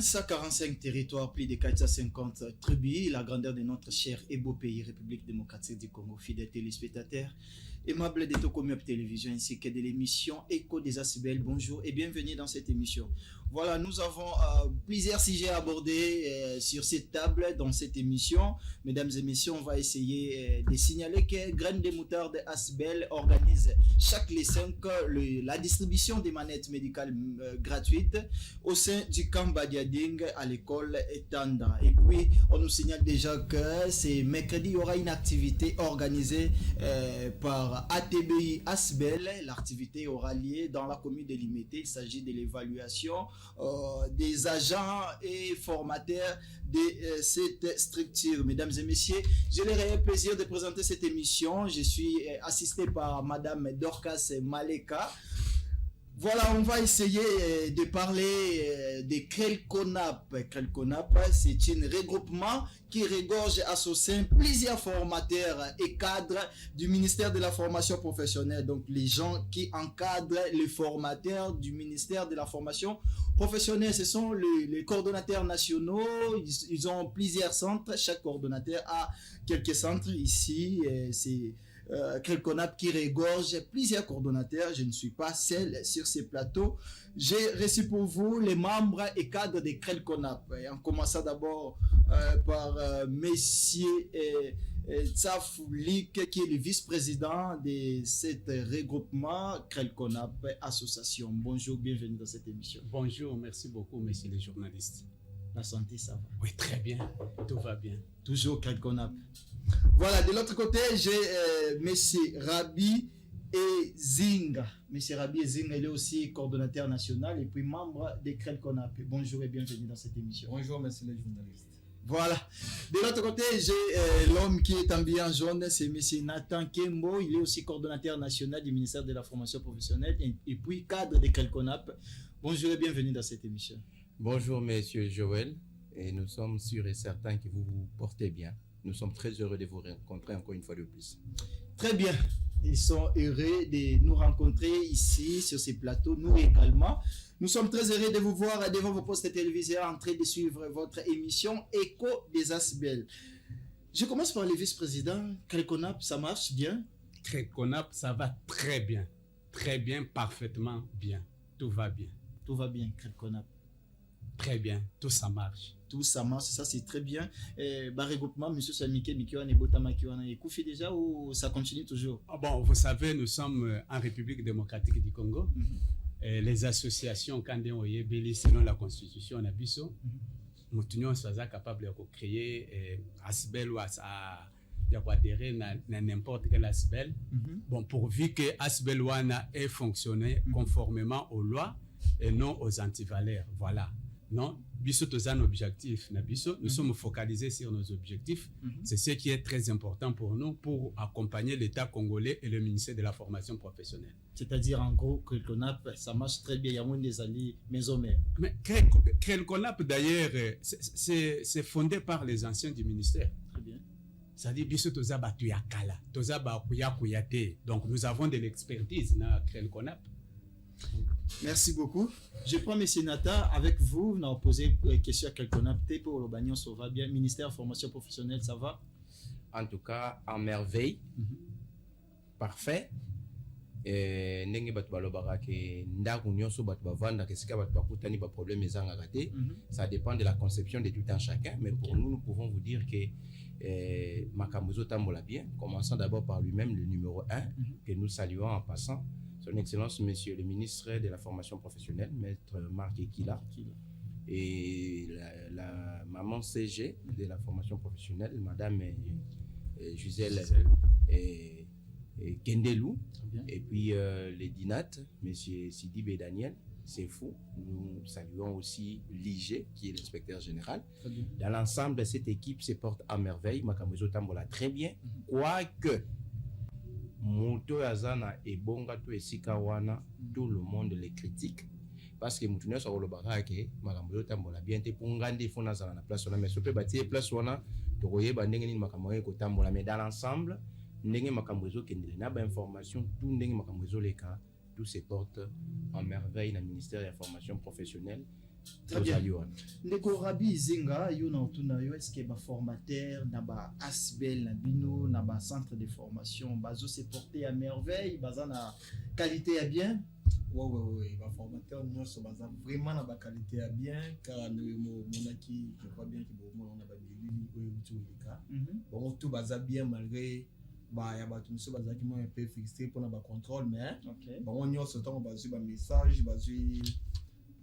145 territoires, plus de 450 tribus, la grandeur de notre cher et beau pays, République démocratique du Congo, fidèles téléspectateurs, aimables de Tokomiop Télévision ainsi que de l'émission Écho des Asbel. Bonjour et bienvenue dans cette émission. Voilà, nous avons plusieurs sujets à aborder sur cette table dans cette émission. Mesdames et messieurs, on va essayer de signaler que Graines de Moutarde Asbel organise chaque les 5 la distribution des manettes médicales gratuites au sein du camp Badiading à l'école Tanda. Et puis, on nous signale déjà que c'est mercredi, il y aura une activité organisée par ATBI Asbel. L'activité aura lieu dans la commune de Limité. Il s'agit de l'évaluation des agents et formateurs de cette structure. Mesdames et messieurs, j'ai le réel plaisir de présenter cette émission. Je suis assisté par Madame Dorcas Maleka. Voilà, on va essayer de parler de Krelkonap. Krelkonap, c'est un regroupement qui regorge à son sein plusieurs formateurs et cadres du ministère de la formation professionnelle. Donc, les gens qui encadrent les formateurs du ministère de la formation professionnelle, ce sont les coordonnateurs nationaux. Ils ont plusieurs centres. Chaque coordonnateur a quelques centres ici. C'est Krelkonap qui regorge plusieurs coordonnateurs. Je ne suis pas seul sur ces plateaux. J'ai reçu pour vous les membres et cadres de Krelkonap. En commençant d'abord par Monsieur Tsafoulik, qui est le vice-président de cet regroupement Krelkonap Association. Bonjour, bienvenue dans cette émission. Bonjour, merci beaucoup, messieurs les journalistes. La santé, ça va? Oui, très bien, tout va bien. Toujours Krelkonap. Voilà, de l'autre côté, j'ai Monsieur Rabi et Zinga. Monsieur Rabi et Zinga, il est aussi coordonnateur national et puis membre de Krelkonap. Bonjour et bienvenue dans cette émission. Bonjour, messieurs les journalistes. Voilà. De l'autre côté, j'ai l'homme qui est habillé en jaune, c'est Monsieur Nathan Kembo. Il est aussi coordonnateur national du ministère de la formation professionnelle et puis cadre de Krelkonap. Bonjour et bienvenue dans cette émission. Bonjour, Monsieur Joël, et nous sommes sûrs et certains que vous vous portez bien. Nous sommes très heureux de vous rencontrer encore une fois de plus. Très bien. Ils sont heureux de nous rencontrer ici sur ces plateaux, nous également. Nous sommes très heureux de vous voir devant vos postes télévisés en train de suivre votre émission Écho des Asbel. Je commence par le vice-président. Krelkonap, ça marche bien? Krelkonap, ça va très bien, parfaitement bien. Tout va bien. Tout va bien, Krelkonap. Très bien, tout ça marche. Tout ça marche, ça c'est très bien. Regroupement, M. Samike Mikiwan et Botama Kiwana, est couffé déjà ou ça continue toujours? Bon, vous savez, nous sommes en République démocratique du Congo. Les associations, quand on est belli selon la constitution, on a biso. Nous sommes capables de créer Asbel ou adhérer à n'importe quel Asbel. Bon, pourvu que Asbel ait fonctionné conformément aux lois et non aux antivaleurs. Voilà. Non, biso tous un objectif. Nous sommes focalisés sur nos objectifs. C'est ce qui est très important pour nous pour accompagner l'État congolais et le ministère de la formation professionnelle. C'est-à-dire en gros Krelkonap, ça marche très bien. Il y a moins des alliés maison mère. Mais Krelkonap d'ailleurs, c'est fondé par les anciens du ministère. Très bien. C'est-à-dire biso tous abatu yakala, tous abakuya kuyate. Donc nous avons de l'expertise dans Krelkonap. Merci beaucoup. Je prends M. Nata avec vous. On a posé une question à Krelkonap. Pour le bagnon, ça va bien. Ministère de la formation professionnelle, ça va? En tout cas, en merveille. Parfait. Ndenge batu balobaka ke ndaku nyonso batu bavanda ke sika batu bakutani ba problème ezanga raté. Ça dépend de la conception de tout un chacun, mais pour nous pouvons vous dire que Makambozo tambola bien, commençons d'abord par lui-même, le numéro 1 que nous saluons en passant. Son Excellence, Monsieur le ministre de la formation professionnelle, Maître Marc Ekila, et la maman CG de la formation professionnelle, Madame Gisèle Kendelou, et puis les DINAT, Monsieur Sidibé Daniel, c'est fou. Nous saluons aussi l'IG, qui est l'inspecteur général. Dans l'ensemble, cette équipe se porte à merveille. Makamozo Tambola très bien, quoique Moto Yazana et Bonga to esika wana, tout le monde les critique parce que Moutoune sur le barake, Makambozo Tambola bien te pongandi fona za na place wana mais sope bati place wana to koye bandenge ni Makambozo ko tambola mais dans l'ensemble ndenge Makambozo kendele na ba information tout ndenge Makambozo leka tout se porte en merveille dans le ministère de la formation professionnelle Très bien. Ndeko Rabi Zenga, yo na otuna yo est-ce que ba formateur na ba Asbel na bino na ba centre de formation bazo se porter à merveille, baza na qualité à bien. Oui, ba formateur nous sommes vraiment na ba qualité à bien car nous monaki je crois bien que bon on a ba bilili oyo tulika. Bon tout baza bien malgré ba ya ba tout so baza ki mo un peu fixé pour na ba contrôle mais bon on y a ce temps bazu ba message bazu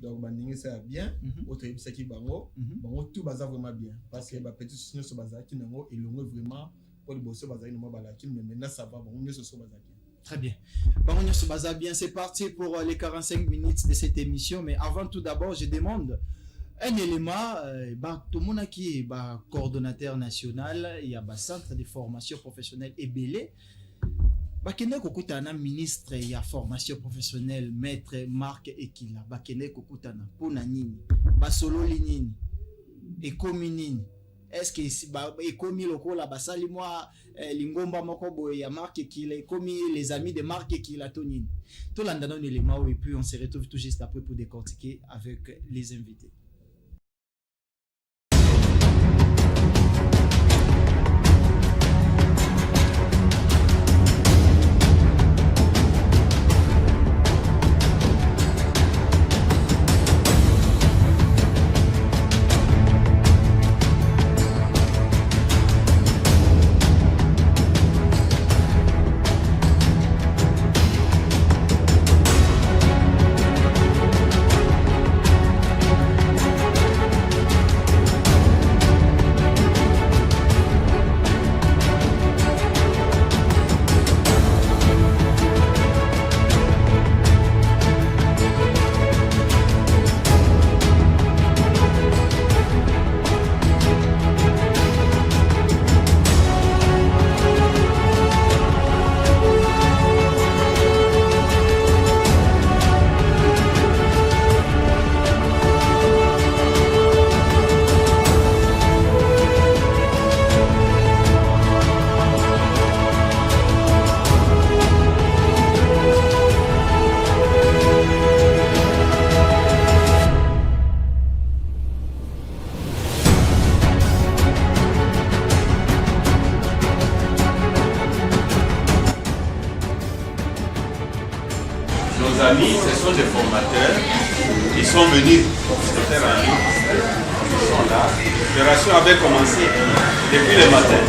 donc bandingi ça bien autre ça qui bango bon tout baza vraiment bien parce que ba petit signe so baza ki nango elongo vraiment pour le bosso baza no ba la ki mais maintenant ça va bon on so baza bien. Très bien. Bon se baza bien, c'est parti pour les 45 minutes de cette émission mais avant tout d'abord je demande un élément tout le monde qui est coordonnateur national il y a un centre de formation professionnelle Ebele bakende kokutana ministre ya formation professionnelle maître Marc Ekila bakende kokutana pona nini basololi nini ekomi nini est-ce que ekomi lokola basali moi lingomba moko boye ya Marc Ekila ekomi les amis de Marc Ekila to nini to landa non élément et puis on se retrouve tout juste après pour décortiquer avec les invités. Ce sont des formateurs qui sont venus se faire enregistrer. Ils sont là. L'opération avait commencé depuis le matin.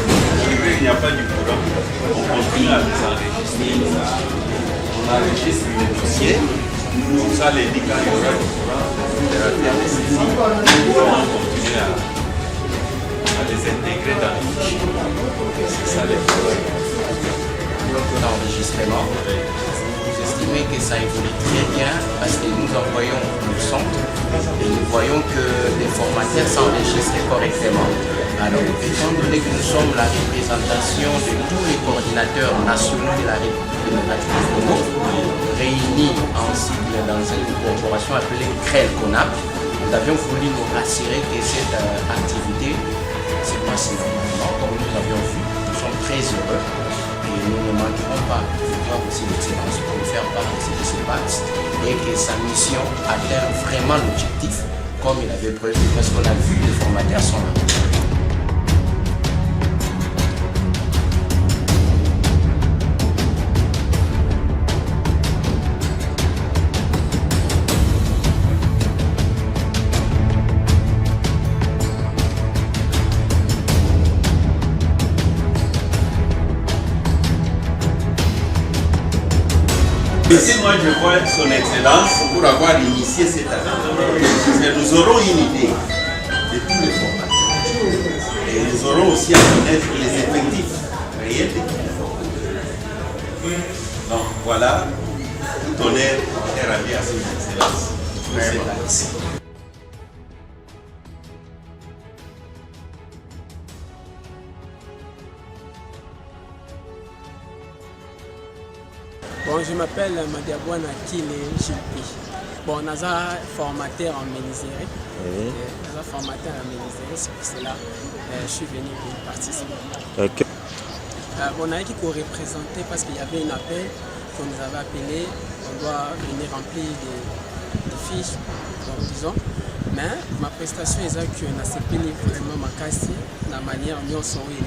Depuis qu'il n'y a pas du programme, on continue à les enregistrer. On enregistre les dossiers. Comme ça, les dit quand il y aura du programme, on continue à les intégrer dans les fichiers. C'est ça les programmes. L'enregistrement. Vous estimez que ça évolue très bien parce que nous envoyons le centre et nous voyons que les formateurs s'enregistrent correctement. Alors, étant donné que nous sommes la représentation de tous les coordinateurs nationaux de la République démocratique du Congo, réunis en sigle dans une corporation appelée CREL-CONAP, nous avions voulu nous rassurer que cette activité se passe normalement comme nous l'avions vu. Nous sommes très heureux. Et nous ne manquerons pas de voir aussi l'excellence pour nous faire part de ce qui se passe et que sa mission atteint vraiment l'objectif comme il avait prévu parce qu'on a vu les formateurs sont là. Ici, moi, je vois son excellence pour avoir initié cette activité. Nous aurons une idée de tous les formateurs. Et nous aurons aussi à connaître les effectifs réels de tous les formateurs. Donc, voilà, tout honneur est rendu à son excellence pour cette action. Bon, je m'appelle Madiabouana Kile Gilpi. Bon, on a formateur en menuiserie. On a formateur en menuiserie, c'est pour cela je suis venu pour participer. Okay. On a qui co-représenté parce qu'il y avait un appel qu'on nous avait appelé. On doit venir remplir des fiches, donc, disons. mais ma prestation est que na sepeli vraiment makasi la manière dont sont les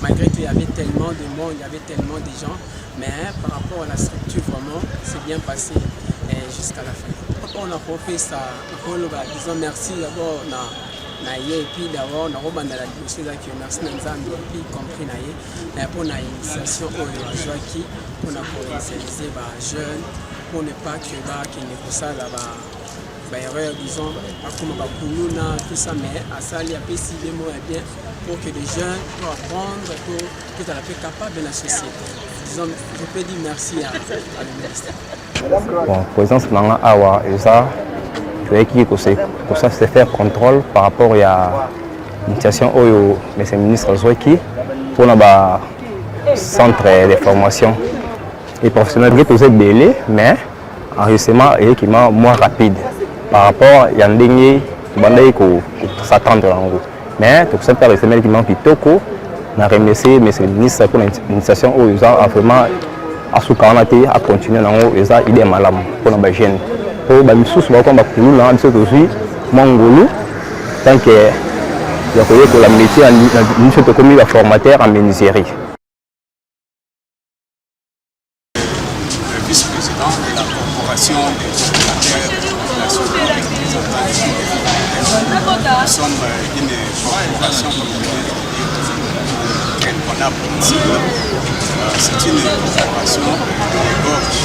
malgré qu'il y avait tellement de monde, il y avait tellement de gens, mais par rapport à la structure vraiment c'est bien passé jusqu'à la fin. On a fait ça, disons merci d'abord na ye et puis d'abord na robanda la dossier que merci Nzambe et puis compris na ye mais pour la initiation au Joaki pour la initialiser ba jeunes pour ne pas que là qui ne pour ça là ba erreur disons comme ba kuluna tout ça mais à ça il y a pas si les mots bien pour que les jeunes puissent apprendre pour que tu es capable de la société. Disons je peux dire merci à l'université. Bon, présence nanga awa et ça pour ça c'est faire contrôle par rapport à l'initiation au ministre Zoeki pour le centre de formation et professionnel qui est belé mais enregistrement est moins rapide par rapport à Yandingi qui s'attendre en gros mais tout ça par les semaines qui manquent pitoko na remercier monsieur le ministre pour l'initiation au a vraiment à ce qu'on a continué dans les idées malam pour nos jeunes pour les sous comme bakulu là c'est aussi mongolu tant que il y a que la métier nous sommes comme la formateur en menuiserie. Le vice-président de la corporation des secrétaires de la population nous sommes une corporation comme vous venez de dire qu'on a principe. C'est une corporation qui regorge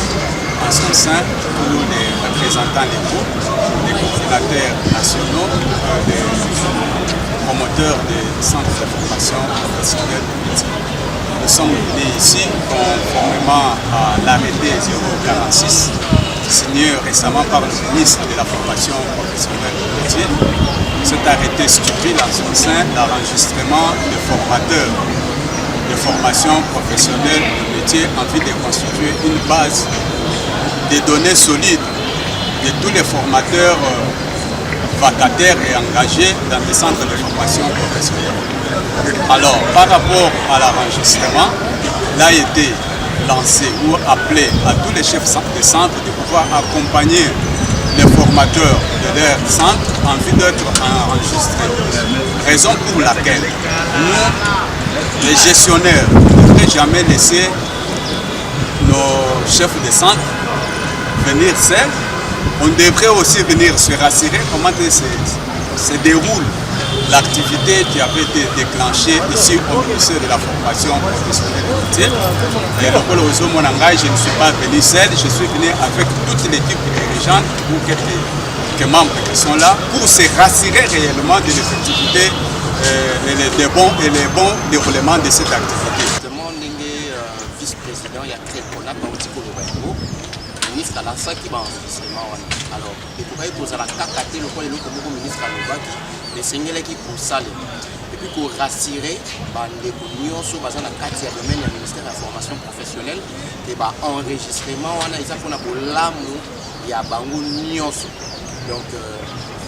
en son sein pour les représentants légaux, les coordinateurs nationaux, les promoteurs des centres de formation professionnelle de métier. Nous sommes venus ici conformément à l'arrêté 046 signé récemment par le ministre de la formation professionnelle de métier. Cet arrêté stipule en son sein l'enregistrement des formateurs de formation professionnelle de métier en vue de constituer une base de données solides de tous les formateurs vacataires et engagés dans des centres de formation professionnelle. Alors, par rapport à l'enregistrement, il a été lancé ou appelé à tous les chefs de centre de pouvoir accompagner les formateurs de leur centre en vue d'être enregistrés. Raison pour laquelle nous, les gestionnaires, ne devraient jamais laisser nos chefs de centre venir seuls. On devrait aussi venir se rassurer comment se déroule l'activité qui avait été déclenchée ici au ministère de la formation professionnelle de métier. Et le pôle réseau Monangai, je ne suis pas venu seul, je suis venu avec toute l'équipe dirigeante ou quelques membres qui sont là pour se rassurer réellement de l'effectivité et les bons déroulements de cette activité. Vice-président, il y a très bon ministre à la sac qui va enregistrement. Alors, et pour que vous avez la cacate, le ministre à l'Obaki, les seigneurs qui pour ça. Et puis pour rassurer, les unions sur la carte du domaine du ministère de la formation professionnelle, et enregistrement, on a des gens pour l'amour, il y a bango nyonso. Donc,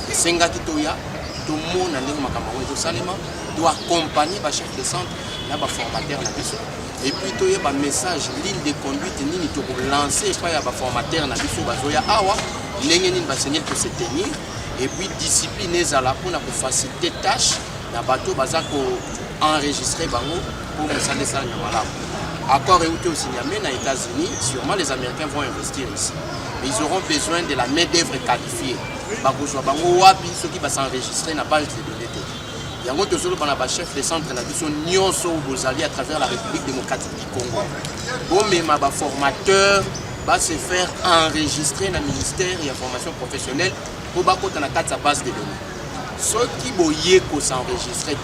les seigneurs qui toya, tout le monde a doit accompagner le chef de centre, le formateur. Et puis, il y a un message, ligne de conduite, ligne pour lancer, il y a un formateur, il y a un pour se tenir. Et puis, discipline est là pour faciliter les tâches, il y a un bateau pour enregistrer pour me saler ça. Accord et aux États-Unis, sûrement les Américains vont investir ici. Mais ils auront besoin de la main-d'œuvre qualifiée. Ceux qui vont s'enregistrer n'a pas de données. Il y a un chef de centre à travers la République démocratique du Congo. Bon, mais ma formateur va se faire enregistrer dans le ministère de la formation professionnelle pour la base de données. Ceux qui vont s'enregistrer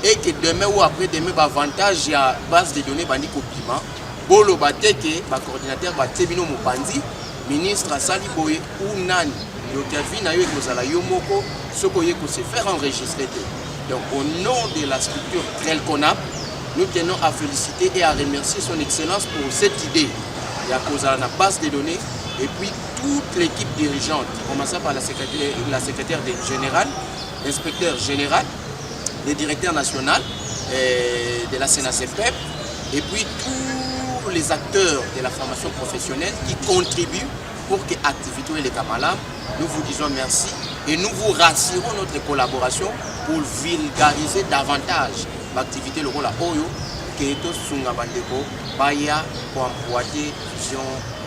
et que demain ou après demain, avantage il y a base de données bandi compliment. Bolo bateke, coordinateur batebino mopandi, ministre Sali Boye ou Nani. Donc, il y a Yomoko, ce qui se faire enregistrer. Donc, au nom de la structure Trelconap, nous tenons à féliciter et à remercier son Excellence pour cette idée. Il y a la base de données et puis toute l'équipe dirigeante, commençant par la secrétaire générale, l'inspecteur général, le directeur national de la CNACPEP et puis tous les acteurs de la formation professionnelle qui contribuent pour que l'activité les Kamalam nous vous disons merci et nous vous rassurons notre collaboration pour vulgariser davantage l'activité locale à Oyo, qui est au Sungabandeko, Baya, pour emboîter vision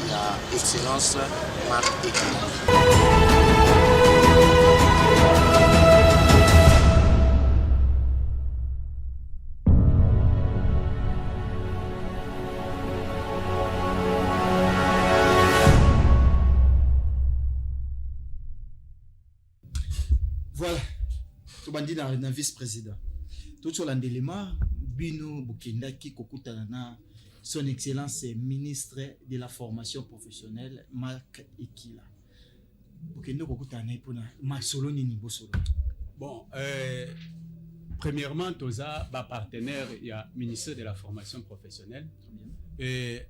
et excellence Marc Ekila. Voilà, tout bandi na vice-président. Tout sur l'andelema, Bino Bokendaki kokutana na son excellence ministre de la formation professionnelle Marc Ekila. Bokendo kokutana ipona masolo nini bosolo. Bon, premièrement, Toza, partenaire, il y a ministère de la formation professionnelle. Et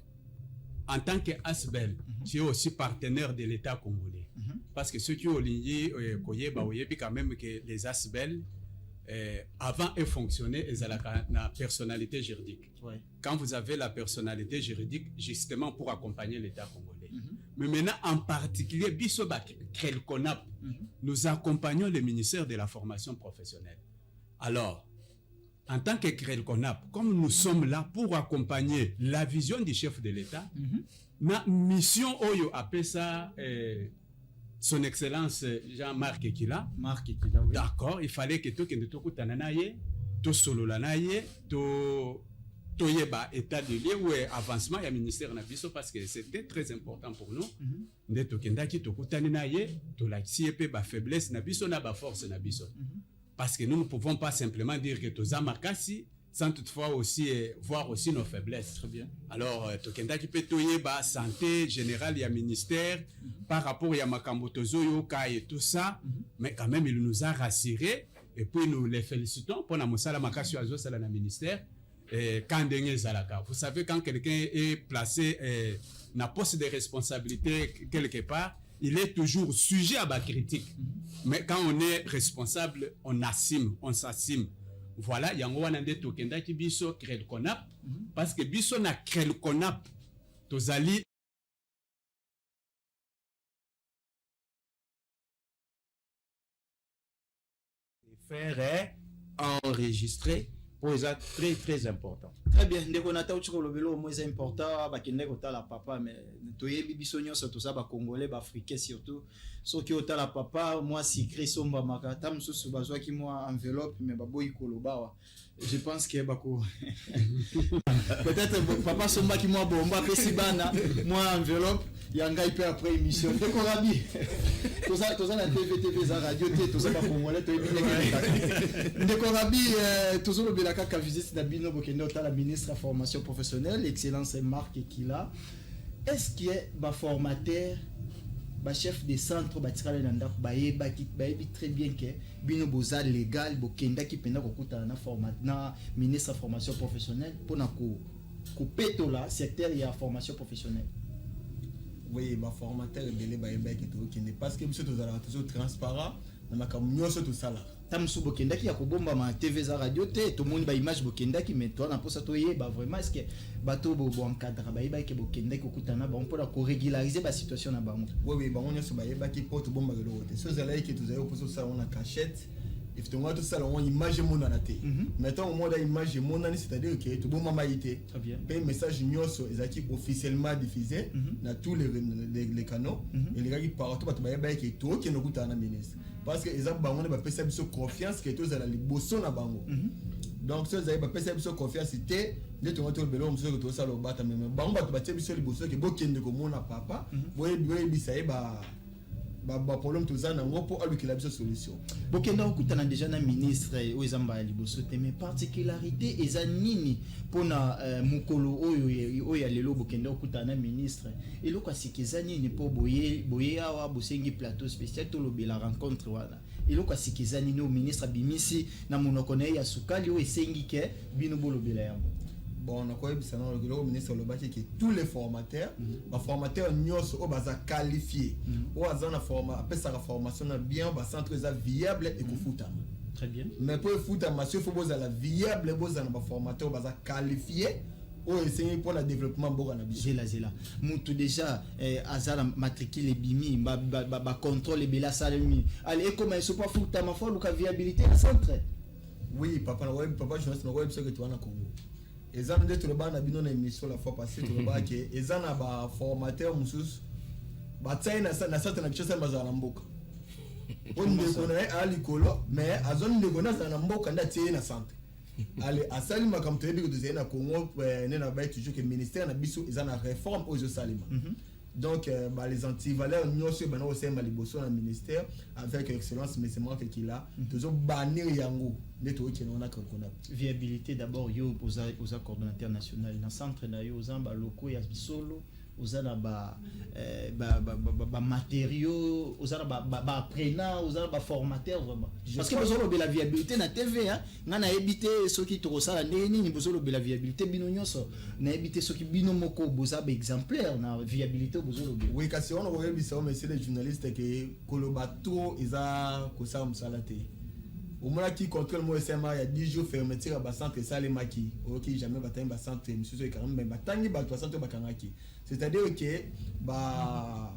en tant qu'ASBEL, tu es aussi partenaire de l'État congolais. Parce que ceux qui ont lié, puis quand même que les ASBEL, avant de fonctionner, ils ont la personnalité juridique. Ouais. Quand vous avez la personnalité juridique, justement pour accompagner l'État congolais. Mais maintenant, en particulier, nous accompagnons le ministère de la formation professionnelle. Alors, en tant que CRELCONAP, comme nous sommes là pour accompagner la vision du chef de l'État, ma mission Oyo appelle ça son excellence Jean-Marc Ekila. Marc Ekila, oui. D'accord, il fallait que tout le monde to solo lanaye, to yeba état de lieu ou avancement ya ministère na biso parce que c'était très important pour nous. Nde to kendaki to kutana naye, to la CP ba faiblesse na biso na ba force na biso. Parce que nous ne pouvons pas simplement dire que to zamakasi sans toutefois aussi voir aussi nos faiblesses. Très bien. Alors, Tokendaki Petoye, santé générale, il y a ministère, par rapport à Makambo Tozoyo, et tout ça, mais quand même, il nous a rassurés, et puis nous les félicitons pour la Moussala Makasio Azo Salana ministère, quand Zalaka. Vous savez, quand quelqu'un est placé dans un poste de responsabilité quelque part, il est toujours sujet à la critique. Mais quand on est responsable, on assume, on s'assume. Voilà, yango wana nde tokendaki biso CRELCONAP parce que biso na CRELCONAP tozali faire enregistrer pour ça très très important. Très bien, ndeko nata uchiko lobelo mo c'est important ba kende ko tala papa mais toyebi biso nyonso to ça ba congolais ba africain surtout so ki otala papa moi si Somba makata mususu bazwa ki moi enveloppe mais ba boyi kolobawa. Je pense que bako peut-être papa Somba ki moi bomba pesi bana moi enveloppe yanga ipe après émission ndeko rabi to ça na TV za radio te to ça ba congolais to yebi ndeko rabi to zo lobela kaka visite na bino bokende otala ministre de la formation professionnelle, excellence Marc Ekila. Est-ce qu'il y a un formateur, un chef de centre, qui très bien que bino boza légal, bokenda qui penda kokuta na formateur, ministre de la formation professionnelle pour na couper tout là secteur il y a formation professionnelle. Oui, ba formateur belé ba yebaki to kende parce que biso tozala toujours transparent na makambo nyonso to sala. Tamsu bokendaki ya kobomba ma TV za radio te to moni ba image bokendaki mais toi na posa to yeba vraiment est-ce que bato bo encadre ba yeba ke bokendaki kokutana ba on peut ko régulariser ba situation na bango. Oui ba onyo so ba yebaki poto bomba lo te so zala yeke to zayo poso ça on a cachette if to ngatu sala on image mona na te mettons au mode image mona ni c'est-à-dire que to bomba maïté pe message nyonso ezaki officiellement diffusé na tous les canaux et les gars qui partout ba yebaki to ke no kutana ministre parce que ils ont bango ba pesa biso confiance que tous ala liboso na bango donc so zaye ba pesa biso confiance té ne to ngoto belo mso que to sala obata mais bango ba to ba biso liboso ke bokende ko mona papa boye bisa ba problème to zana ngopo alukila biso solution bokenda okutana déjà na ministre oyezamba liboso te mais particularité eza nini pona mukolo oyo ya lelo bokenda okutana na ministre eloko asikeza nini po boye awa bosengi plateau spécial to lobela rencontre wana eloko asikeza nini au ministre bimisi na monoko na ya sukali o esengi ke bino bolobela yango. Bon, on a quoi le ministre Lobaki que tous les formateurs, les formateurs nyos au baza qualifié, au bazan la formation bien, bas centre viable et kofuta. Très bien. Mais pour foot à monsieur faut boza la viable boza na formateur baza qualifié on essaye pour le développement mboka na biso. Zela mutu déjà azala matricule bimi ba contrôle bela salemi allez comment ils sont pas fouta ma foi luka viabilité na centre. Oui papa journaliste na web que tu na Congo ezana de tout na bino na émission la fois passée tout ba que ezana ba formateur musus ba tsaina na centre na kichosa mazala mboka on ne connaît à l'école mais azone de gona za na mboka ndatie na centre. Allez, à Salima, comme tu as dit, que na Congo, toujours que le ministère na biso ils ont la réforme aux Salima. Donc, les antivaleurs, nous aussi, nous aussi, nous na ministère avec excellence, mais c'est moi qui là. Toujours bannir yango, netto qui n'en a qu'un viabilité d'abord, yo aux coordonnateurs nationaux, dans le centre na yo, aux amba locaux, ya bisolo. Aux ana ba matériaux, aux ana ba apprenants, aux ana ba formateurs vraiment. Parce que besoin de la viabilité na TV hein, ngana éviter ceux qui trop ça nini ni besoin de la viabilité bino nyonso, na éviter ceux qui bino moko boza ba exemplaire na viabilité besoin de. Oui, parce qu'on aurait bisa mais c'est les journalistes que kolobato isa kosa msalate. Au moins qui contrôle moi SMA il y a 10 jours fermeture à centre Salema qui OK jamais bataille ba centre monsieur quand même batangi ba centre bakangaki. C'est-à-dire que bah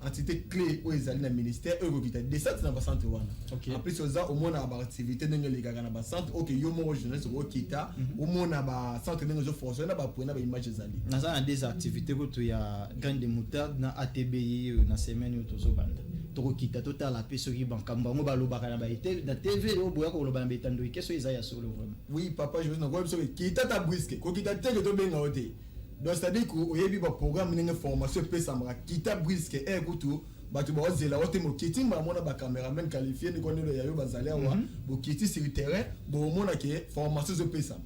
entité clé où ils allaient dans le ministère eux qui étaient descendus dans le centre wana. En plus au moins na ba activité dans les gars dans le centre OK yo mo jeunesse au kita au moins na ba centre dans les fonctionnaires na ba prendre ba image zali. Na des activités que tu ya grain de moutarde na ATBI na semaine to zo banda. To kita total la peso qui bankamba mo ba lo ba kana ba été na TV o boya ko lo ba mbetando keso izaya solo vraiment. Oui papa je veux na ko so kita ta brisque ko kita te que to benga ote. Donc c'est-à-dire qu'au y a un programme de formation pe samra kita brisque e kutu batu ba zela wote mo kiti ma mona ba cameraman qualifié ni connait le yayo bazali wa bo kiti sur le terrain bo mona ke formation zo pe sam.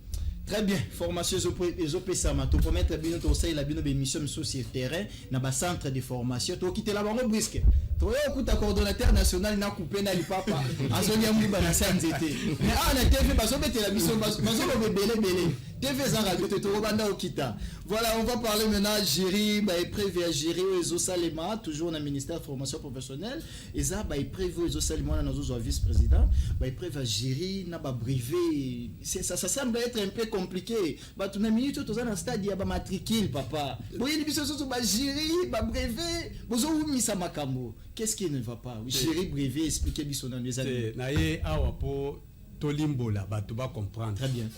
Très bien, formation Zopesama, tu promettre bien to say la bien mission sur le terrain na ba centre de formation to quitter la bango brisque. To yo kuta coordonnateur national na couper na li papa. Azoli ambi ba na sanzete. Mais na TV baso bete la mission baso lo belé. TV za radio to robanda okita. Voilà, on va parler maintenant Géry, ba est prévu à Géry Ezo Salema, toujours dans le ministère de formation professionnelle. Et ça ba est prévu Ezo Salema na zo vice-président, ba est prévu à Géry na ba brevet. Ça semble être un peu compliqué. Bah tu n'as minute tout ça dans stade ya ba matricule papa. Oui, les biso so ba Géry, ba brevet, bozo umi sa makambo. Qu'est-ce qui ne va pas? Géry brevet expliquer biso dans les années. Na ye awa po tolimbola ba tu va comprendre. Très bien.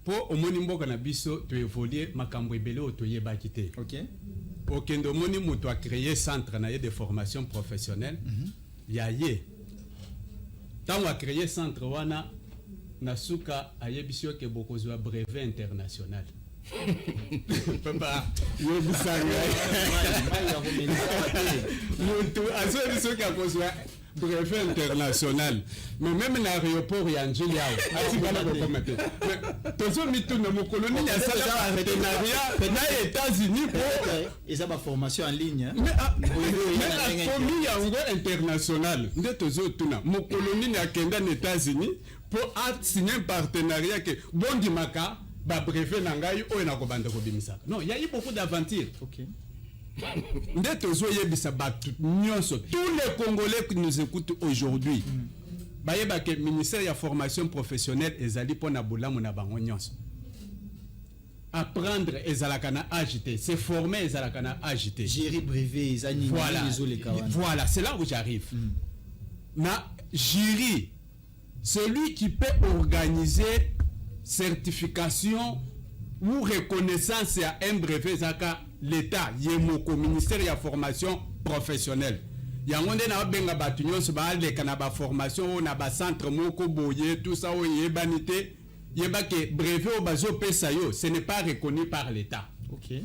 Po omoni mboka na biso to évoluer makambo ebele o to yeba kité. OK. Okendo moni muto a créé centre na ye de formation professionnelle. Ya ye. Tant a créé centre wana nasuka ayebisio ke bokozwa brevet international. Papa, yo bisanga. Muto aso ka kozwa brevet international. Mais même l'aéroport ya Njili yao. Atikala ko komate. Tozo mituna mo colonie ya sala partenariat na États-Unis pour et ça ba formation en ligne. Mais la famille yango international. Nde tozo tuna mo colonie ya kenda na États-Unis pour signer un partenariat que bondi maka ba brevet na ngai o na ko banda ko bimisaka. Non, il y a eu beaucoup d'aventures. OK. Nde tozo yebisa batu nyonso tous les Congolais qui nous écoutent aujourd'hui. Bayeba que ministère de la formation professionnelle ezali pona bolamu na bango nyonso. Apprendre ezalaka na agité, se former ezalaka na agité. Gérer brevet ezani voilà, c'est là où j'arrive. Na jury, celui qui peut organiser certification ou reconnaissance à un brevet zaka l'État, yemoko ministère de la formation professionnelle. Yangonde na benga batu nyonso ba aleka na ba formation na ba centre moko boye tout ça o yebanité yeba ke brevet o bazo pesa yo ce n'est pas reconnu par l'État. OK.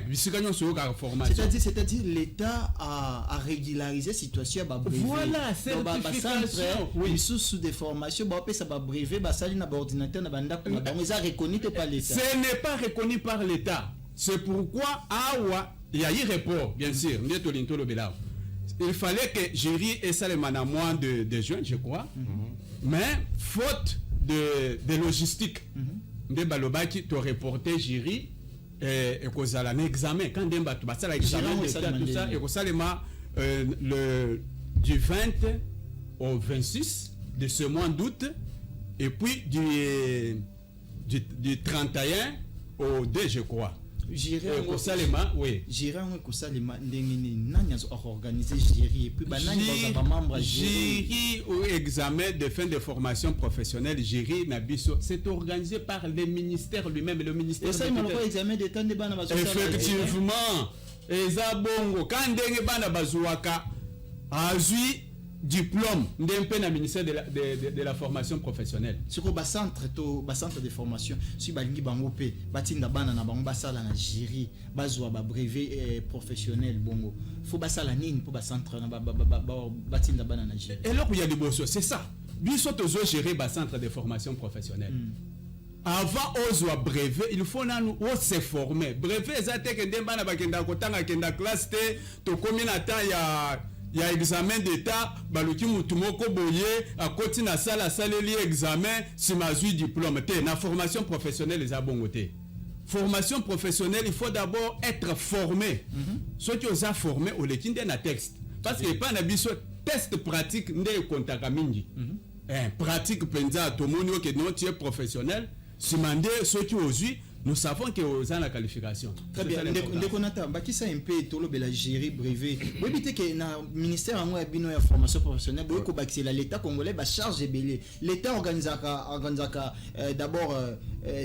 Bisika nyonso ka formation. C'est-à-dire l'État a régularisé situation ba brevet. Voilà, certification. Oui, sous des formations ba pesa ba brevet ba sali na ba ordinateur na banda ko ba ça reconnu par l'État. Ce n'est pas reconnu par l'État. C'est pourquoi awa il y a eu report bien sûr. Ndeto linto lobela. Il fallait que Géry ait ça le moins de juin, je crois. Mais faute de logistique, de balobaki to reporter Géry et cause à un examen quand demba tu basa l'examen tout ça et cause le du 20 au 26 de ce mois d'août et puis du 31 au 2 je crois. J'irai Kosalema, oui. J'irai en Kosalema, ndengeni nani a organisé jury et puis banani ba membre jury au examen de fin de formation professionnelle jury na biso, c'est organisé par le ministère lui-même, le ministère. Et ça il m'a examen de temps de bana ba. Effectivement. Eza bongo quand ndenge bana bazuaka azui diplôme ndempe na ministère de la formation professionnelle. Sur ba centre de formation, si balingi bango pe batinda bana na bango basala na jury, bazwa ba brevet professionnel bongo. Faut basala nini pour ba centre na batinda bana na jury. Et là où il y a des bossos, c'est ça. Biso tozo gérer ba centre de formation professionnelle. Avant ozwa brevet, il faut nous se former. Brevet ezate ke ndemba na bakenda kotanga kenda classe te to combien temps il y a examen d'état baluki mutu moko boye akoti na sala saleli examen si mazui diplôme te na formation professionnelle eza bongo te. Formation professionnelle, il faut d'abord être formé. Ceux qui ont formé au lekinde na texte parce que pas na biso test pratique nde kontaka mingi. Pratique penza tomonio que non tu es professionnel. Si mandé ceux qui ont eu, nous savons que vous avez la qualification. Très bien. Dès qu'on attend, ça un peu tout le la gérer brevet. Vous évitez que le ministère en bino ya formation professionnelle, vous que l'État congolais va charger belé. L'État organise d'abord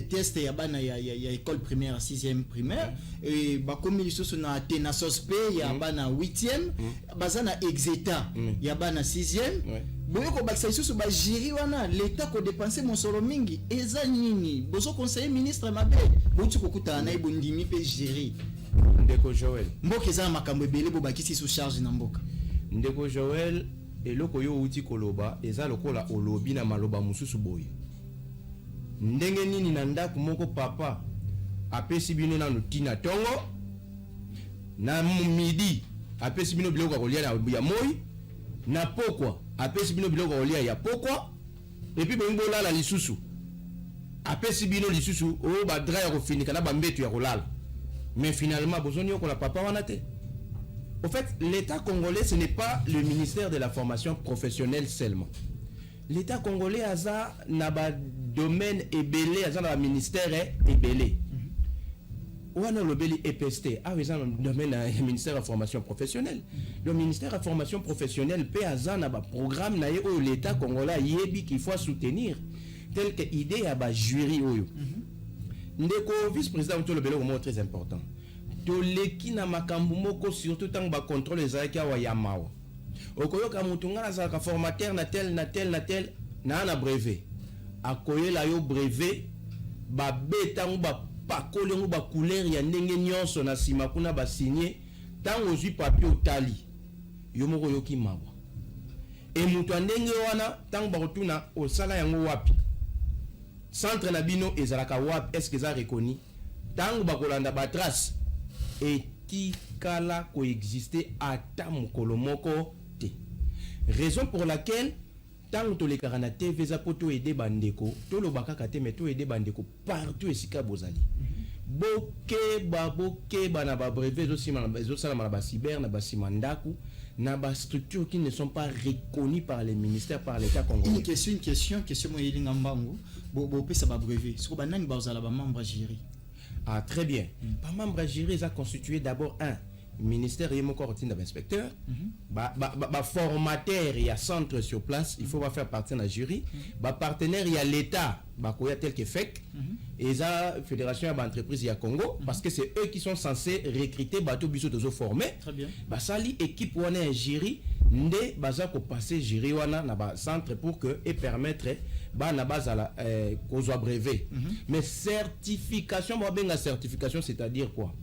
test ya bana ya école primaire 6e primaire et ba comme ils sont na tena sospe ya bana 8e, bazana exeta ya bana 6e. Boyoko bakisa isusu ba jiri wana l'État ko dépenser mon solo mingi eza nini bozo conseiller ministre mabe botu kokuta na ibondimi pe jiri Ndeko Joël mboka eza makambo ebele bo bakisi sous charge na mboka Ndeko Joël eloko yo uti koloba eza lokola olobi na maloba mususu boye ndenge nini na ndako moko papa apesi bino na lutina tongo na midi apesi bino biloko kolia na ya moi na pokwa apesi bino biloko kolia ya pokwa et puis bongo lala lisusu apesi bino lisusu o ba dra ya kofinika na ba mbetu ya kolala mais finalement bozoni ko la papa wana te. Au fait, l'État congolais ce n'est pas le ministère de la formation professionnelle seulement. L'État congolais a ça na ba domaine ebelé a ça na ministère ebelé. Ouana lobeli EPST a ça dans le domaine du ministère de la formation professionnelle. Le ministère de la formation professionnelle peut a ça na ba programme na yo l'État congolais yebi qu'il faut soutenir tel que idée à ba jury oyo. Ndeko vice-président to lobeli au très important. Toleki na makambu moko surtout tant ba contrôle ezaki awa ya mawa. Okoyoka mutunga na zaka formateur na tel na brevet. Akoyela yo brevet ba beta ba pakole ngo ba couleur ya ndenge nyonso na sima kuna ba signer tant ozui papier otali. Yo moko yoki mawa. Et mutu ndenge wana tant ba rotuna osala yango wapi. Centre na bino ezalaka wapi est-ce que ça reconnu? Tant ba kolanda ba trace etikala coexister ata mokolo moko te. Raison pour laquelle tant to les karana TV za poto aider bandeko to lo bakaka te mais to aider bandeko partout esika bozali boke ba na ba brevet zo sala na ba cyber na ba simandaku na ba structures qui ne sont pas reconnues par les ministères par l'État congolais. Une question mo yelinga mbango bo pesa ba brevet siko banani ba ozala ba membre jury. Ah, très bien. Par membre jury, ça a constitué d'abord un ministère et mon corps d'inspecteur, formateur, il y a centre sur place, il faut faire partie de la jury, partenaire, il y a l'État, il y a tel que FEC, et la Fédération d'entreprise, il y a Congo, parce que c'est eux qui sont censés recruter bateau biso de former. Très bien. Ça l'équipe ou un jury, ndé baza ko passer jury wana na ba centre pour que et permettre ba na base à la kozwa brevet. Mais certification, moi ben la certification c'est-à-dire quoi?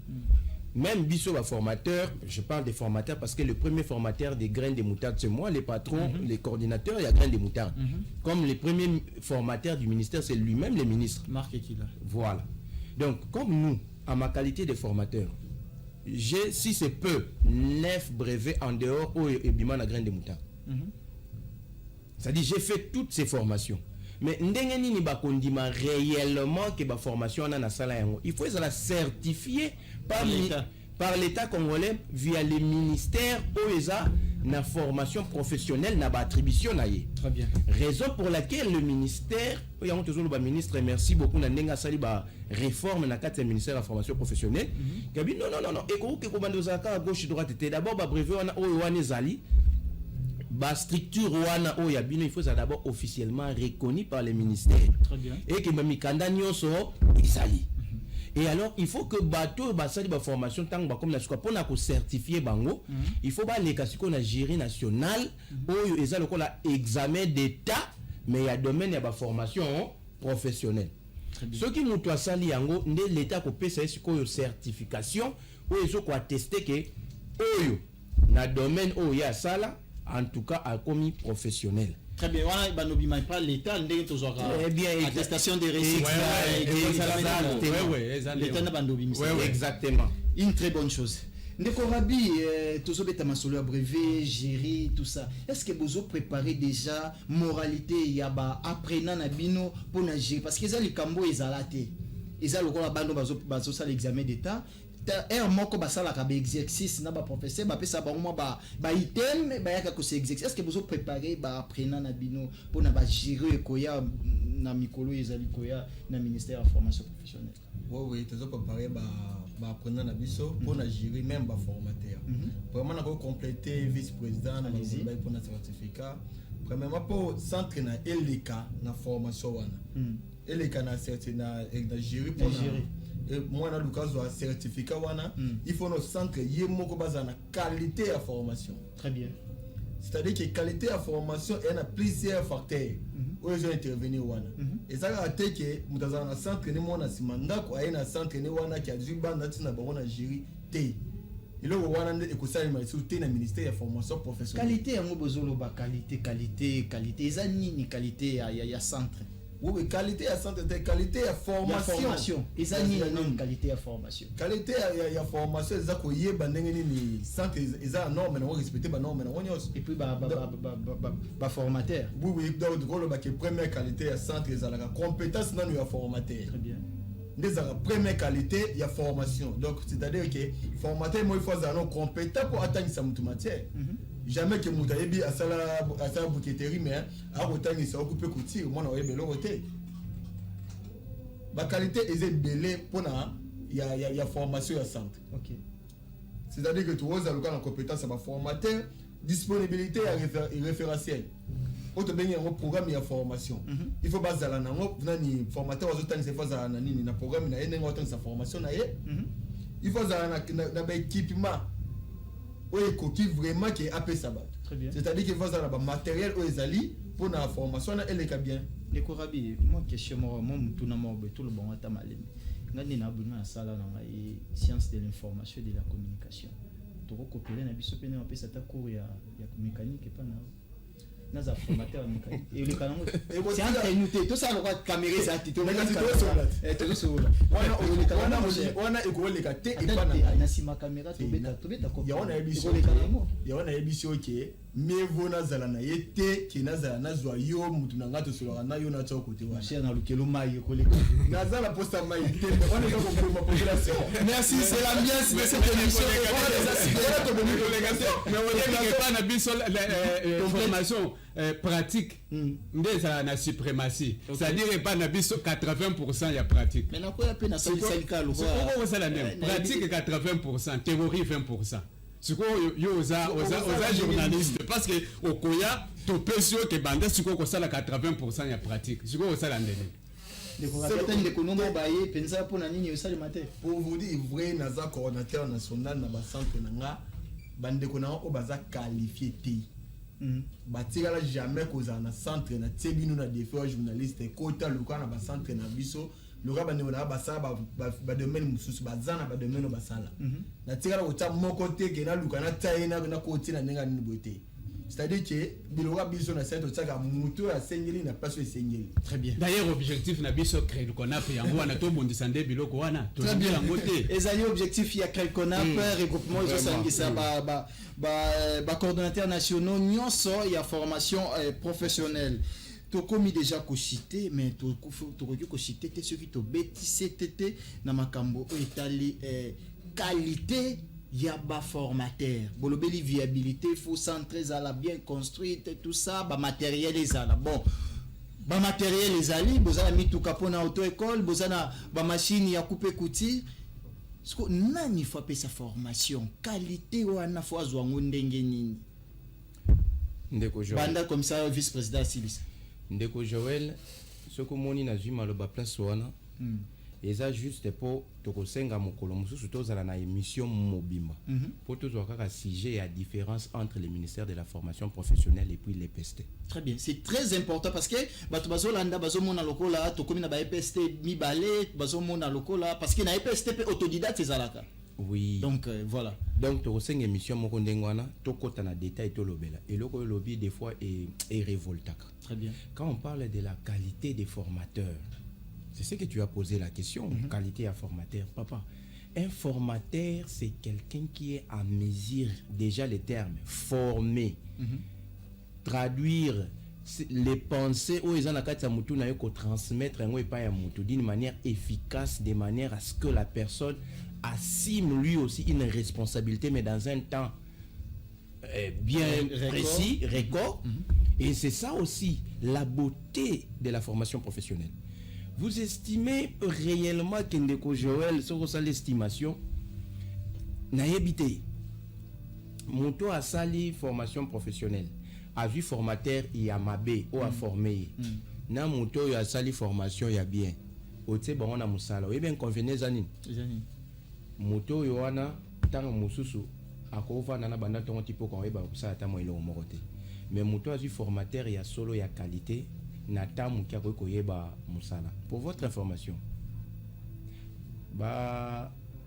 Même biso ba formateur, je parle des formateurs parce que le premier formateur des graines de moutarde c'est moi, les patrons, les coordinateurs, il y a graines de moutarde. Comme les premiers formateurs du ministère, c'est lui-même le ministre. Marc Ekila. Voilà. Donc comme nous, à ma qualité de formateur, j'ai, si c'est peu, 9 brevets en dehors où et bima la graine de moutarde. C'est-à-dire j'ai fait toutes ces formations. Mais ndenge nini ba kondima réellement que ba formation na na sala yango. Il faut la certifier par l'État congolais via les ministères OESA na formation professionnelle na ba attribution na ye. Très bien. Raison pour laquelle le ministère, ministre, merci beaucoup na ndenga sali ba réforme na kati ministère de la formation professionnelle. Kabi non. Et que komando zaka à gauche droite était d'abord ba brevet wana o wana zali. Ba structure wana o ya bino il faut ça d'abord officiellement reconnu par les ministères. Très bien. Et que mamikanda nyonso isali. Et alors, il faut que bateau basali ba formation tant comme na pour na ko certifier bango, il faut ba les kasiko na jury national oyo eza lokola examen d'état mais il y a domaine ya ba formation professionnelle. Ce qui nous doit sali yango nde l'état ko pesa esiko yo certification oyo zo ko attester que oyo na domaine oyo ya sala en tout cas a commis professionnel. Très bien, voilà, banobi mais pas l'état ndenge tozora. Eh bien, attestation des récits. L'état na banobi. Exactement. Une très bonne chose. Ndeko Rabi, tozobeta masolo ya brevet, gérer tout ça. Est-ce que vous avez préparé déjà moralité yaba apprenant na bino pour na gérer parce que ça les cambo ezalate. Eza lokola bando bazo ça l'examen d'état. Un moko basala ka exercice na ba professeur ba pesa ba mo ba item ba yaka ko exercice. Est-ce que vous avez préparé ba apprenant na bino pour na ba gérer koya na mikolo ezali koya na ministère de la formation professionnelle? Oui, tu as préparé ba apprenant na biso pour na gérer même ba formateur. Vraiment na ko compléter vice-président na ba pour na certificat. Premièrement pour centre na eleka na formation wana. Eleka na certificat na gérer pour na moi na l'occasion de certificat wana il faut nos centre yé moko baza na qualité de formation. Très bien. C'est-à-dire que qualité de formation il y a plusieurs facteurs où ils ont intervenir wana et ça a été que mutaza na centre ni mona simanda ko ayena centre ni wana ki azu banda tina bango na jury té il o wana ndé ko sali ma souté na ministère de formation professionnelle. Qualité yango bozolo ba qualité ezani ni qualité ya centre. Oui, qualité à santé, qualité à formation. Et ça, il y a une qualité à formation. Qualité à formation, c'est ça qu'on y est, ni santé, ils ont norme, on respecte les normes, et puis formateur. Oui, donc la première qualité à santé, c'est la compétence dans le formateur. Très bien. La première qualité, il y a formation. Donc, c'est-à-dire que formateur, moi, il faut avoir une compétence pour atteindre sa matière. Jamais que Moutaïbi a sa bouqueterie, mais à autant il s'est occupé de couture, moi on a eu de l'autre. La qualité est belle pour il y a formation à centre. Ok. C'est-à-dire que tu as la compétence à formateur, disponibilité et référentiel. Autre bien un programme de formation. Il faut baser là na formateur aux autant c'est phase na nini na programme na yene autant sa formation na ye. Il faut na équipement qui vraiment qui a sabat. C'est-à-dire qu'il faut avoir un matériel ou ezali pour la formation elle est bien. Les Korabi, moi question moi tout na mo tout le bon ata malemi. Ngani na buna sala na science de l'information et de la communication. To recopiler na biso pene on peut ça ta cours ya mécanique et pas na naza formateur mécanique. Et le canon c'est entre nous tout ça le caméra ça tito mais tout ça. Wana école ka te et pas na sima caméra to beta ko. Ya wana ebiso ke mevo na zala na yete ki na zala na zwa yo mutu na ngato solo na yo na tso côté wa. Cher na lukelo mai ko leka. Na zala posta mai te on est pas pour ma population. Merci, c'est l'ambiance de cette émission. Mais on dit que pas na biso formation pratique ndeza na suprématie. C'est-à-dire pas na biso 80% ya pratique. Mais na quoi peine na syndicat lo. C'est quoi ça la même? Pratique 80%, théorie 20%. C'est quoi yo oza journaliste parce que au Koya to pesio que bande c'est quoi ça la 80% ya pratique. C'est quoi ça la ndene? Pour vous dire vrai naza coordinateur national na ba centre nanga bande ko na o baza qualifié té. Batikala jamais koza na centre na tebino na défi journaliste kota luka na ba centre na biso luka bande na ba sala ba domaine mususu bazana ba domaine ba sala na tikala ota moko te ke na luka na taina na koti na nenga ni boté. C'est-à-dire que biloga biso na centre tsaka muto ya sengeli na paso sengeli. Très bien. D'ailleurs objectif na biso créer le conap yango wana to bondisa nde biloko wana to bien ngote. Ezali objectif ya créer le conap regroupement zo sangisa ba coordonnateurs nationaux nyonso ya formation professionnelle. To komi déjà ko cité mais to ko cité te ceux qui to bêtise tété na makambo etali qualité il y a des formateurs. Bolobeli viabilité, il faut centrer à la bien construite, tout ça, bah matériel les ala. Bon, bah matériel les ali, bozana mis tout capon na auto-école, bozana bah machine ya couper couture. Ce que nani faut payer sa formation, qualité ou ana faut azwa ndenge nini. Ndeko Joël. Banda comme ça vice-président Silis. Ndeko Joël, ce que moni na zui maloba place wana. Et ça juste pour tokosenga mokolo mususu tozala na émission mobimba pour tozwa kaka sujet ya différence entre le ministère de la formation professionnelle et puis l'EPST. Très bien, c'est très important parce que bato bazolanda bazomona lokola tokomi na ba EPST mibale bazomona lokola parce que na EPST pe autodidacte ezalaka. Oui. Donc voilà. Donc tokosenga émission moko ndengwana tokota na détail tolobela et loko lobby des fois est révoltaka. Très bien. Quand on parle de la qualité des formateurs, c'est ce que tu as posé la question, qualité à formateur. Papa, un formateur, c'est quelqu'un qui est à mesure, déjà les termes, former, traduire les pensées où ils ont la carte à moutou na ko transmettre un pas à moutou d'une manière efficace, de manière à ce que la personne assume lui aussi une responsabilité, mais dans un temps bien précis, record. Et c'est ça aussi la beauté de la formation professionnelle. Vous estimez réellement que Ndeko Joël, sur ça l'estimation, n'a habité. Monto a sali formation professionnelle. A vu formateur, il y a mabé, ou a formé. Na monto a sali formation, il y a bien. Ote bon on a musala. Oui bien convenez zanin. Monto yoana tang mususu akova nana banda ton tipo kon eba ça ta mo ile o morote. Mais monto a vu formateur, il y a solo, il y a qualité. Pour votre information,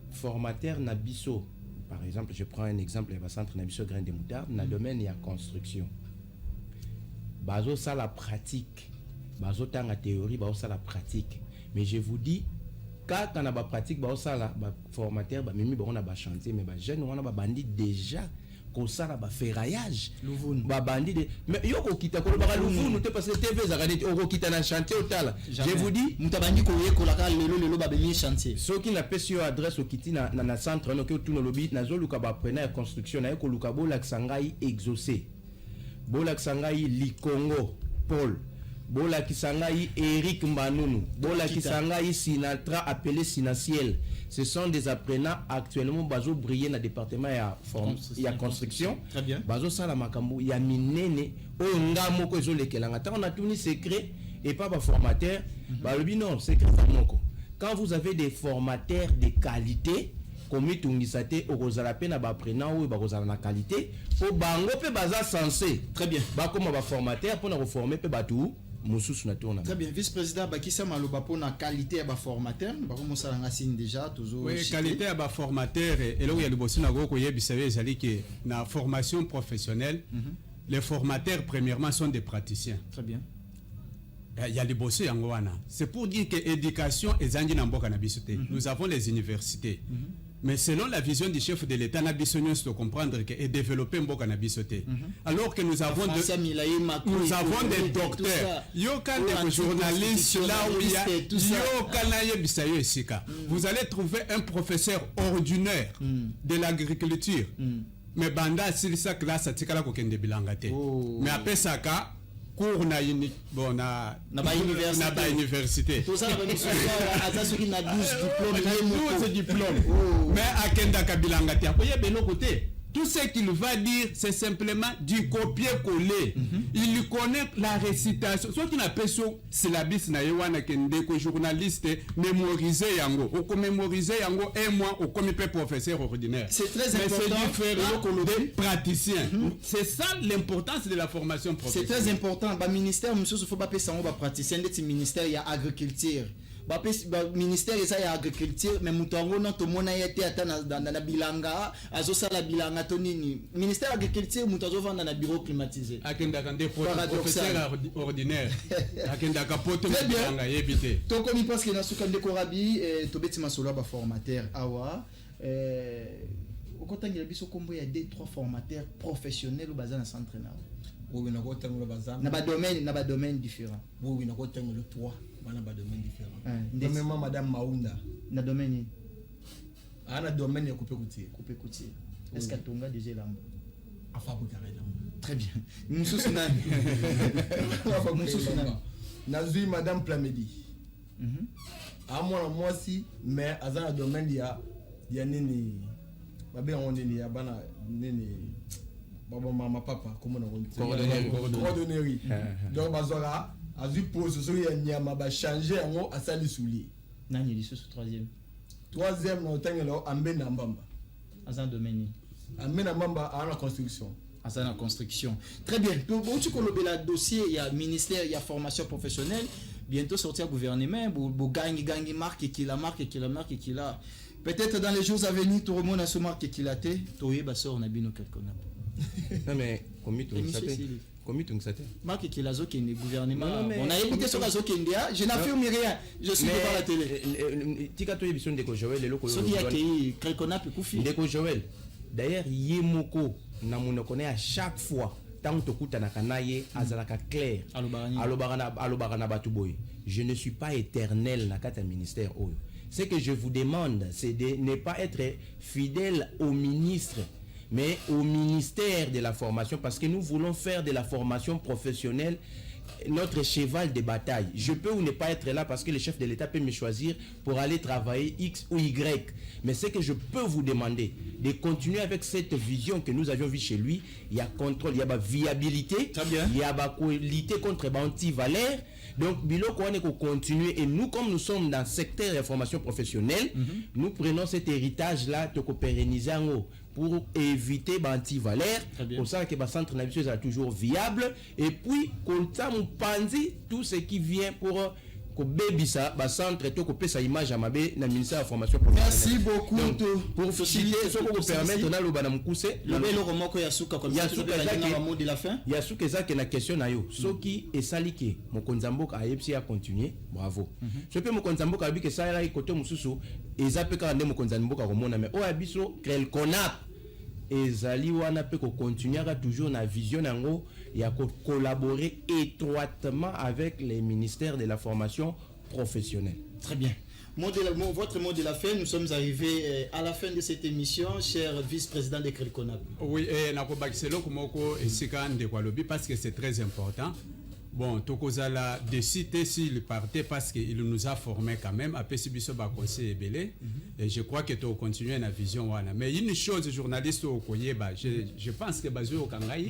formateur Nabiso, par exemple, je prends un exemple, le centre Nabiso Grain de Moutarde, dans le domaine il y a construction. Bazo ça la pratique, bazo tang la théorie, bazo ça la pratique. Mais je vous dis, quand on a la pratique, bazo ça la formateur, même on a chantier, mais jeune on a bandit déjà. Comme ça là ferraillage bandit mais yo ko kita ko ba louvune te parce que TV za gadi o ko kita na chantier au tal je vous dis mutabandi ko yeko la ka lelo ba bemi chantier so qui na pesio adresse au kiti na centre no ke tout no lobby na zo luka ba prena construction na ko luka bo la sangai exaucé bo la sangai li Congo Paul bo la sangai Eric Mbanunu bo la sangai Sinatra appelé Sinaciel. Ce sont des apprenants actuellement bazo briller dans le département il y a construction. Très bien. Bazo sala makambo il y a minene o ngamo ko zo lekelanga. On a tout ni secret et pas formateur. Balobi non, secret moko. Quand vous avez des formateurs de qualité comme tungisate o kozala pe na ba apprenant ou ba kozala na qualité, o bango pe baza censé. Très bien. Ba comme ba formateur pour na reformer pe batou. Très bien, vice-président Bakissa Maloba pour la qualité à formateur, déjà toujours. Oui, qualité à formateur et là où il y a le boss na go que la formation professionnelle, les formateurs premièrement sont des praticiens. Très bien. Il y a les boss en Goana. C'est pour dire que l'éducation est en Namboka na bisoté. Nous avons les universités. Mais selon la vision du chef de l'État, nous devons comprendre que et développer un bon cannabisoté. Alors que nous avons des docteurs, des journalistes là où il y a vous allez trouver un professeur ordinaire de l'agriculture. Mais banda c'est ça classe à tikala ko kende bilangate. Mais après ça ka cours na université. Tout ça à ça qui na 12 diplômes. Mais à kenda kabilangate akoye belo côté. Tout ce qu'il va dire, c'est simplement du copier-coller. Il connaît la récitation. Ce qui n'a pas sur syllabus na yewana kende ko journaliste mémoriser yango. Ou mémoriser yango un mois ou comme professeur ordinaire. C'est très important. C'est différent des praticiens. C'est ça l'importance de la formation professionnelle. C'est très important. Ba ministère monsieur faut pas payer ça ba praticien de ministère il y a agriculture. Ministère de l'agriculture mais mutango non to mona yete atana dans bilanga azo sala bilanga to nini ministère de l'agriculture mutazo vanda na bureau climatisé akenda kande professeur ordinaire akenda kapoto bilanga yebité to komi parce que na suka ndeko rabi to betima solo ba formateur awa au kotangira biso kombo ya 2-3 formateurs professionnels au bazana centre na oui na ko tango bazana na ba domaine différent oui na ko tango le 3 dans un domaine différent. Même Madame Maounda. Dans domaine ana domaine ya couper couture est-ce que tonga déjà lambo afa ko kare lambo très bien mususu nani nazui madame Plamedi amona mwasi mais azana domaine ya nini babe on nini ya bana nini baba mama papa comment on coordonnerie donc bazora azui pose so ya nyama ba changer yango asali soulier nani lisusu troisième na otangelo ambena mbamba azana domaine ambena mbamba a la construction Asana construction. Très bien. Bon, tu connais le dossier, il y a ministère, il y a formation professionnelle. Bientôt sortir gouvernement, pour gagner marque qui la marque qui la. Peut-être dans les jours à venir, tout le monde a ce marque qui la té. Toye basso on a bien quelque chose. Non mais combien tu ça t'es marque qui la zo qui est gouvernement. On a écouté sur la zo qui est je n'affirme rien. Je suis devant la télé. Tika to émission de Joël le Ce qui a qui quelque chose de Joël. D'ailleurs, Yemoko na monokone à chaque fois tant que kuta na kanaye azalaka clair alobagana batuboy. Je ne suis pas éternel na kata ministère oyo. Ce que je vous demande, c'est de ne pas être fidèle au ministre, mais au ministère de la formation, parce que nous voulons faire de la formation professionnelle notre cheval de bataille. Je peux ou ne pas être là parce que le chef de l'État peut me choisir pour aller travailler X ou Y. Mais ce que je peux vous demander, de continuer avec cette vision que nous avions vue chez lui. Il y a contrôle, il y a viabilité, il y a qualité contre anti-valeur. Donc, biloko on est qu'on continue. Et nous, comme nous sommes dans le secteur de la formation professionnelle, nous prenons cet héritage-là de pérenniser pour éviter l'anti-valeur. Pour ça que le centre national est toujours viable. Et puis, comme ça, nous pensons tout ce qui vient pour que bébisa centre to ko pesa image amabe na ministère de la formation professionnelle. Merci beaucoup. Donc, pour faciliter ce qu'on permettre na loba na mukuse le belo romoko ya suka comme ça tu peux la mot de la fin. Ya suka za que na question na yo soki esalike mokonzamboka ayepsi a continuer bravo. Je peux mokonzamboka abi que ça ira côté mususu ezapeka ndemo mokonzamboka komona mais o abiso krel konap ezali wana pe ko continuer toujours na vision nango ya collaborer étroitement avec les ministères de la formation professionnelle. Très bien. Votre mot de la fin, nous sommes arrivés à la fin de cette émission, cher vice-président de Krelkonap. Oui, et parce que c'est très important. Bon, Tokozala décidé s'il partait parce qu'il nous a formés quand même. Après, si biso ba conseil belé, et je crois que tu continues la vision wana. Mais une chose, journaliste au Koyeba, je pense que Bazo Kangai,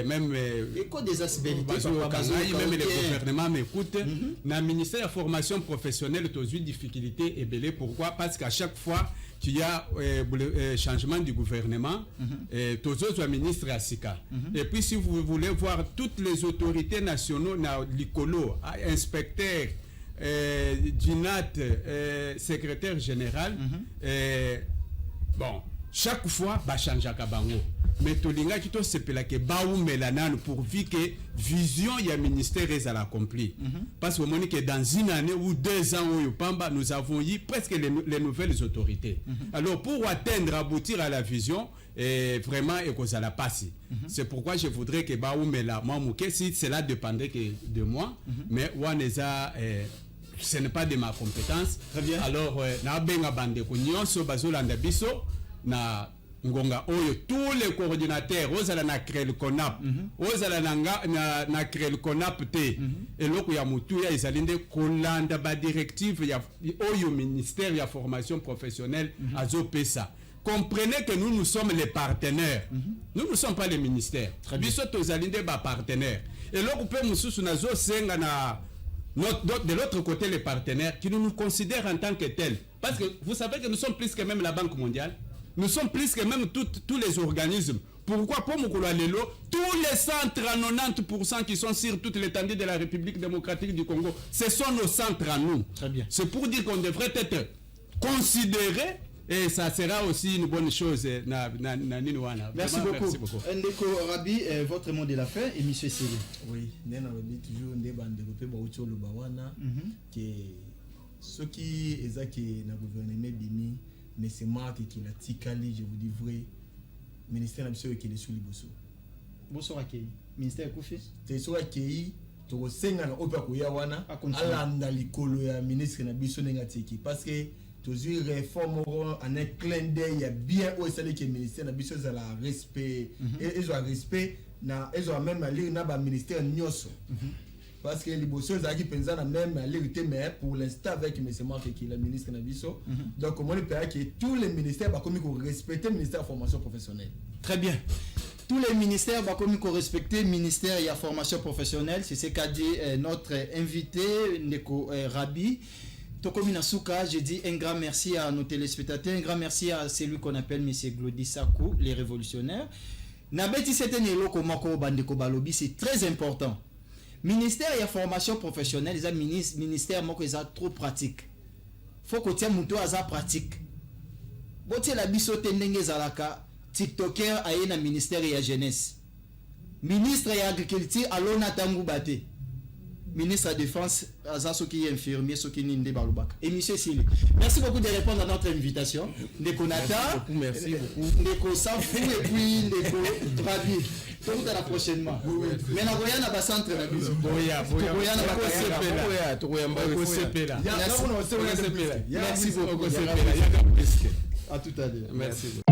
même écho des aspects, même le gouvernement m'écoute. Dans le ministère de la formation professionnelle, tu as eu difficulté et belé. Pourquoi? Parce qu'à chaque fois qu'il y a changement du gouvernement, tu as ministre à Sika. Et puis, si vous voulez voir toutes les autorités nationaux, l'ICOLO, inspecteur, DINAT, secrétaire général, bon, chaque fois, bah change à Kabango. Mais tolinga qui to sepela ke baou melanan pour vivre que vision il y a ministère est à l'accompli. Parce que que dans une année ou 2 ans au Pamba nous avons eu presque les nouvelles autorités. Alors pour atteindre aboutir à la vision vraiment et que ça la passe. C'est pourquoi je voudrais que baou melanan si cela dépendrait que de moi mais waneza ce n'est pas de ma compétence. Très bien. Alors na benga bande ko nyonso bazolanda biso na ngonga oyo tous les coordinateurs ozala na Krelkonap ozala na Krelkonap te eloko ya mutu ya ezalinde kolanda ba directive ya oyo ministère ya formation professionnelle azopesa. Comprenez que nous sommes les partenaires. Nous ne sommes pas les ministères. Biso tozalinde ba partenaires. Et loko pe mususu nazo senga na de l'autre côté les partenaires qui nous considèrent en tant que tels. Parce que vous savez que nous sommes plus que même la Banque mondiale. Nous sommes plus que même tous les organismes. Pourquoi pour Moukoula Lelo, tous les 190% qui sont sur toute l'étendue de la République démocratique du Congo, ce sont nos centres à nous. Très bien. C'est pour dire qu'on devrait être considéré et ça sera aussi une bonne chose. Merci beaucoup. Ndeko Rabi, votre mot de la fin et M. Sélé. Oui, nous avons toujours développé le Bawana que ceux qui sont dans le gouvernement Bimi. Mais c'est moi qui l'a ticali, je vous dis vrai. Ministère absolu qui est sous les bosso. Bosso akei. Ministère Koufi. C'est sur akei. Tu resenga na opa kuya wana. Alanda likolo ya ministre na biso nenga tiki parce que tozwi réforme en un clin d'œil ya bien oyo esalaki ministère na biso ezala respect ezwa respect na ezwa même alire na baministère nyonso parce que liboso ezalaki mpenza na même alire te mais pour l'instant avec M. Marc qui est le ministre na biso donc omoni mpenza que tous les ministères bakomi korespecte ministère ya formation professionnelle. Très bien. Tous les ministères vont comme respecter le ministère et la formation professionnelle. C'est ce qu'a dit notre invité, Neko Rabi. Tokomi Nasuka, je dis un grand merci à nos téléspectateurs, un grand merci à celui qu'on appelle M. Glody Sakou, les révolutionnaires. Nabeti Setenelo Komako Bandeko Balobi, c'est très important. Ministère et la formation professionnelle, les ministères moko est trop pratique. Faut que tu aies mon toit à pratique. Boté la bisote ndenge zalaka. TikToker aye na ministère ya jeunesse, ministre ya agriculture alona tangu bate, ministre de défense azaso qui est infirmier so qui ninde balubaka. Et monsieur Sili, merci beaucoup de répondre à notre invitation. Ndeko Nata, merci beaucoup. Ndeko Safou et puis Ndeko Rabi. Tout à la prochainement. Mais na goya na ba centre na biso. Boya na ba Merci beaucoup. À tout à l'heure. Merci beaucoup.